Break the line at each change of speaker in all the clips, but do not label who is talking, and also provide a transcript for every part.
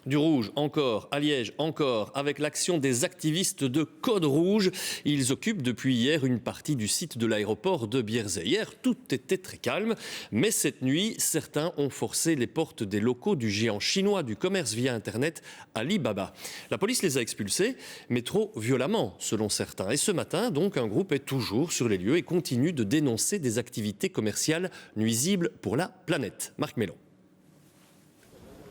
Du rouge encore, à Liège encore, avec l'action des activistes de Code Rouge. Ils occupent depuis hier une partie du site de l'aéroport de Bierzet. Hier, tout était très calme, mais cette nuit, certains ont forcé les portes des locaux du géant chinois du commerce via Internet, Alibaba. La police les a expulsés, mais trop violemment, selon certains. Et ce matin, donc, un groupe est toujours sur les lieux et continue de dénoncer des activités commerciales nuisibles pour la planète. Marc Mellon.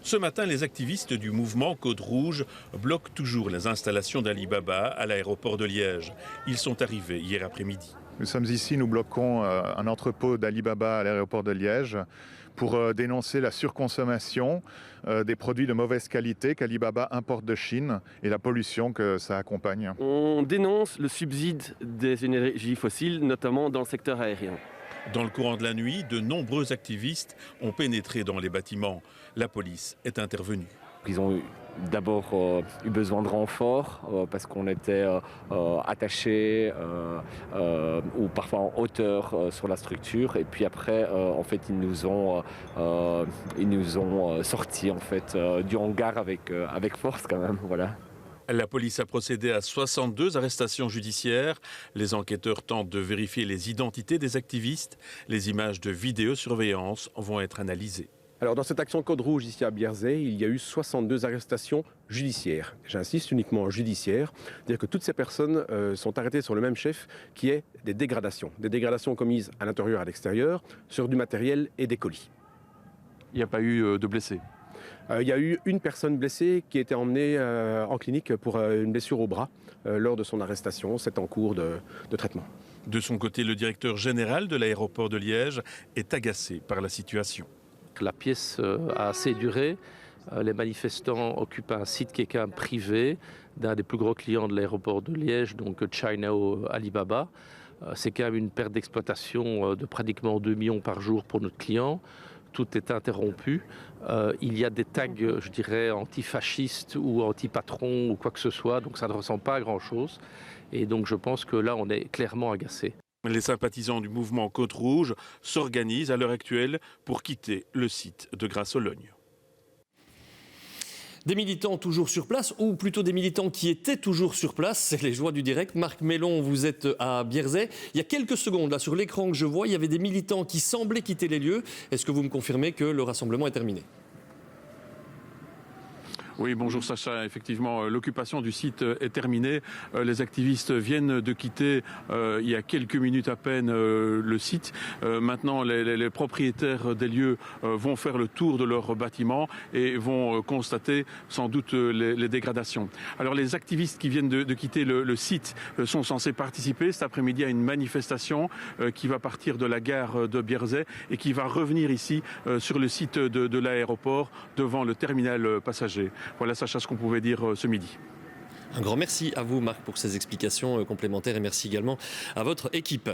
Ce matin, les activistes du mouvement Code Rouge bloquent toujours les installations d'Alibaba à l'aéroport de Liège. Ils sont arrivés hier après-midi.
Nous sommes ici, nous bloquons un entrepôt d'Alibaba à l'aéroport de Liège pour dénoncer la surconsommation des produits de mauvaise qualité qu'Alibaba importe de Chine et la pollution que ça accompagne.
On dénonce le subside des énergies fossiles, notamment dans le secteur aérien.
Dans le courant de la nuit, de nombreux activistes ont pénétré dans les bâtiments. La police est intervenue.
Ils ont d'abord eu besoin de renforts parce qu'on était attachés ou parfois en hauteur sur la structure. Et puis après, en fait, ils nous ont sortis en fait du hangar avec force quand même. Voilà.
La police a procédé à 62 arrestations judiciaires. Les enquêteurs tentent de vérifier les identités des activistes. Les images de vidéosurveillance vont être analysées.
Alors dans cette action Code Rouge ici à Bierzet, il y a eu 62 arrestations judiciaires. J'insiste uniquement judiciaires, c'est-à-dire que toutes ces personnes sont arrêtées sur le même chef qui est des dégradations. Des dégradations commises à l'intérieur et à l'extérieur sur du matériel et des colis.
Il n'y a pas eu de blessés?
Il y a eu une personne blessée qui a été emmenée en clinique pour une blessure au bras lors de son arrestation. C'est en cours de traitement.
De son côté, le directeur général de l'aéroport de Liège est agacé par la situation.
La pièce a assez duré. Les manifestants occupent un site qui est quand même privé d'un des plus gros clients de l'aéroport de Liège, donc China Alibaba. C'est quand même une perte d'exploitation de pratiquement 2 millions par jour pour notre client. Tout est interrompu. Il y a des tags, je dirais, antifascistes ou anti-patrons ou quoi que ce soit, donc ça ne ressemble pas à grand-chose. Et donc je pense que là, on est clairement agacé.
Les sympathisants du mouvement Côte Rouge s'organisent à l'heure actuelle pour quitter le site de Grasse-Ologne.
Des militants toujours sur place, ou plutôt des militants qui étaient toujours sur place, c'est les joies du direct. Marc Mellon, vous êtes à Bierzet. Il y a quelques secondes, là, sur l'écran que je vois, il y avait des militants qui semblaient quitter les lieux. Est-ce que vous me confirmez que le rassemblement est terminé ?
Oui, bonjour Sacha. Effectivement, l'occupation du site est terminée. Les activistes viennent de quitter il y a quelques minutes à peine le site. Maintenant, les propriétaires des lieux vont faire le tour de leur bâtiment et vont constater sans doute les dégradations. Alors, les activistes qui viennent de quitter le site sont censés participer cet après-midi à une manifestation qui va partir de la gare de Bierzet et qui va revenir ici sur le site de l'aéroport devant le terminal passager. Voilà Sacha ce qu'on pouvait dire ce midi.
Un grand merci à vous Marc pour ces explications complémentaires et merci également à votre équipe.